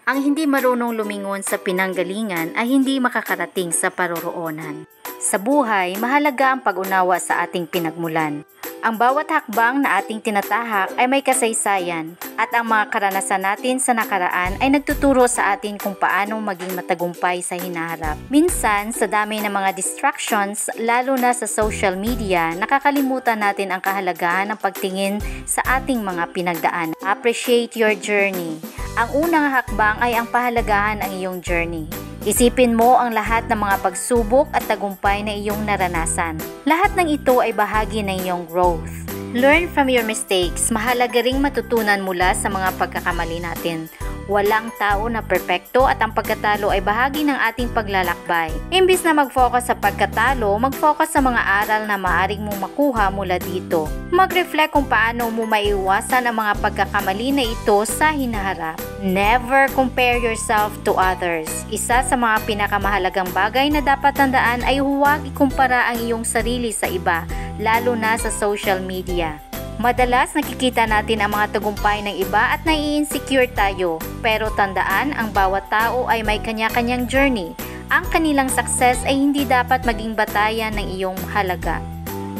Ang hindi marunong lumingon sa pinanggalingan ay hindi makakarating sa paroroonan. Sa buhay, mahalaga ang pag-unawa sa ating pinagmulan. Ang bawat hakbang na ating tinatahak ay may kasaysayan at ang mga karanasan natin sa nakaraan ay nagtuturo sa atin kung paano maging matagumpay sa hinaharap. Minsan, sa dami ng mga distractions, lalo na sa social media, nakakalimutan natin ang kahalagahan ng pagtingin sa ating mga pinagdaan. Appreciate your journey. Ang unang hakbang ay ang pahalagahan ng iyong journey. Isipin mo ang lahat ng mga pagsubok at tagumpay na iyong naranasan. Lahat ng ito ay bahagi ng iyong growth. Learn from your mistakes. Mahalaga ring matutunan mula sa mga pagkakamali natin. Walang tao na perpekto at ang pagkatalo ay bahagi ng ating paglalakbay. Imbis na mag-focus sa pagkatalo, mag-focus sa mga aral na maaring mong makuha mula dito. Mag-reflect kung paano mo maiiwasan ang mga pagkakamali na ito sa hinaharap. Never compare yourself to others. Isa sa mga pinakamahalagang bagay na dapat tandaan ay huwag ikumpara ang iyong sarili sa iba, lalo na sa social media. Madalas nakikita natin ang mga tagumpay ng iba at nai-insecure tayo. Pero tandaan, ang bawat tao ay may kanya-kanyang journey. Ang kanilang success ay hindi dapat maging batayan ng iyong halaga.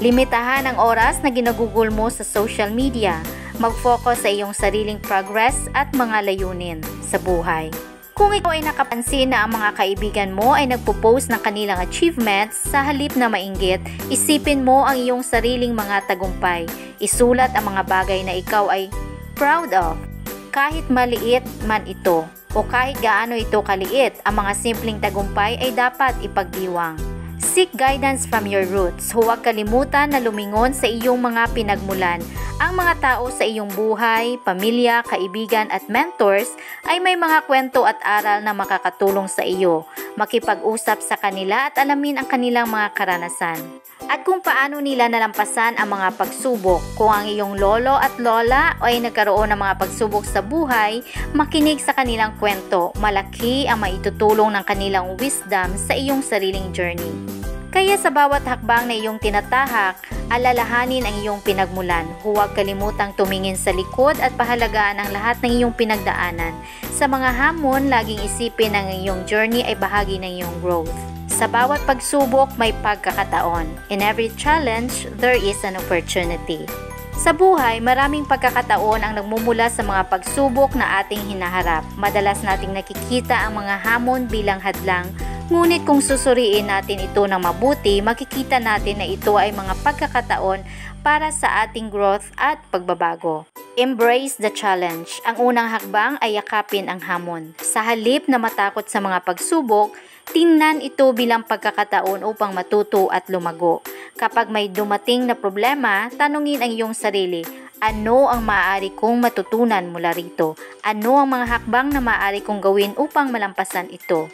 Limitahan ang oras na ginagugol mo sa social media. Mag-focus sa iyong sariling progress at mga layunin sa buhay. Kung ikaw ay nakapansin na ang mga kaibigan mo ay nagpo-post ng kanilang achievements, sa halip na mainggit, isipin mo ang iyong sariling mga tagumpay. Isulat ang mga bagay na ikaw ay proud of. Kahit maliit man ito o kahit gaano ito kaliit, ang mga simpleng tagumpay ay dapat ipagdiwang. Seek guidance from your roots. Huwag kalimutan na lumingon sa iyong mga pinagmulan. Ang mga tao sa iyong buhay, pamilya, kaibigan at mentors ay may mga kwento at aral na makakatulong sa iyo. Makipag-usap sa kanila at alamin ang kanilang mga karanasan. At kung paano nila nalampasan ang mga pagsubok. Kung ang iyong lolo at lola ay nagkaroon ng mga pagsubok sa buhay, makinig sa kanilang kwento. Malaki ang maitutulong ng kanilang wisdom sa iyong sariling journey. Kaya sa bawat hakbang na iyong tinatahak, alalahanin ang iyong pinagmulan. Huwag kalimutang tumingin sa likod at pahalagaan ang lahat ng iyong pinagdaanan. Sa mga hamon, laging isipin na ang iyong journey ay bahagi ng iyong growth. Sa bawat pagsubok, may pagkakataon. In every challenge, there is an opportunity. Sa buhay, maraming pagkakataon ang nagmumula sa mga pagsubok na ating hinaharap. Madalas nating nakikita ang mga hamon bilang hadlang. Ngunit kung susuriin natin ito ng mabuti, makikita natin na ito ay mga pagkakataon para sa ating growth at pagbabago. Embrace the challenge. Ang unang hakbang ay yakapin ang hamon. Sa halip na matakot sa mga pagsubok, tingnan ito bilang pagkakataon upang matuto at lumago. Kapag may dumating na problema, tanungin ang iyong sarili, ano ang maaari kong matutunan mula rito? Ano ang mga hakbang na maaari kong gawin upang malampasan ito?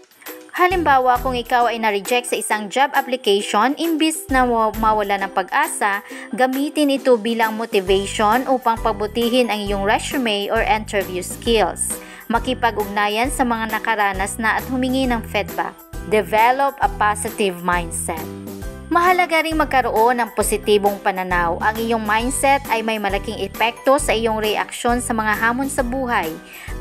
Halimbawa, kung ikaw ay na-reject sa isang job application, imbis na mawala ng pag-asa, gamitin ito bilang motivation upang pabutihin ang iyong resume or interview skills. Makipag-ugnayan sa mga nakaranas na at humingi ng feedback. Develop a positive mindset. Mahalaga ring magkaroon ng positibong pananaw. Ang iyong mindset ay may malaking epekto sa iyong reaksyon sa mga hamon sa buhay.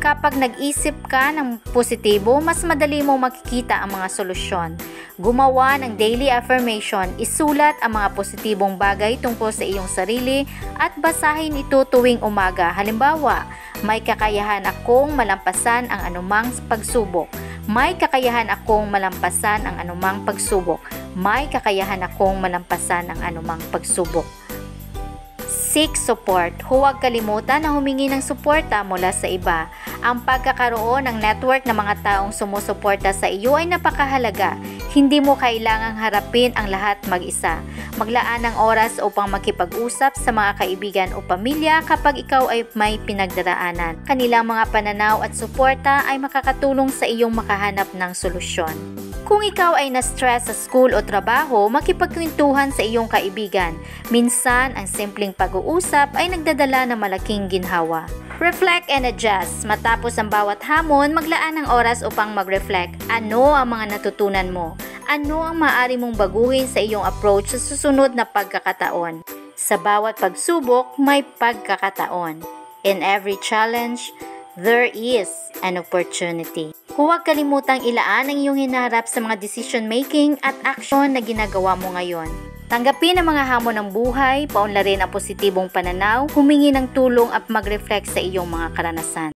Kapag nag-isip ka ng positibo, mas madali mo makikita ang mga solusyon. Gumawa ng daily affirmation, isulat ang mga positibong bagay tungkol sa iyong sarili at basahin ito tuwing umaga. Halimbawa, may kakayahan akong malampasan ang anumang pagsubok. May kakayahan akong malampasan ang anumang pagsubok. May kakayahan akong malampasan ang anumang pagsubok. Seek support. Huwag kalimutan na humingi ng suporta mula sa iba. Ang pagkakaroon ng network ng mga taong sumusuporta sa iyo ay napakahalaga. Hindi mo kailangang harapin ang lahat mag-isa. Maglaan ng oras upang makipag-usap sa mga kaibigan o pamilya kapag ikaw ay may pinagdaraanan. Kanilang mga pananaw at suporta ay makakatulong sa iyong makahanap ng solusyon. Kung ikaw ay na-stress sa school o trabaho, makipagkwentuhan sa iyong kaibigan. Minsan, ang simpleng pag-uusap ay nagdadala ng malaking ginhawa. Reflect and adjust. Matapos ang bawat hamon, maglaan ng oras upang mag-reflect. Ano ang mga natutunan mo? Ano ang maaari mong baguhin sa iyong approach sa susunod na pagkakataon? Sa bawat pagsubok, may pagkakataon. In every challenge, there is an opportunity. Huwag kalimutang ilaan ang iyong hinaharap sa mga decision making at aksyon na ginagawa mo ngayon. Tanggapin ang mga hamon ng buhay, paunlarin ang positibong pananaw, humingi ng tulong at mag-reflect sa iyong mga karanasan.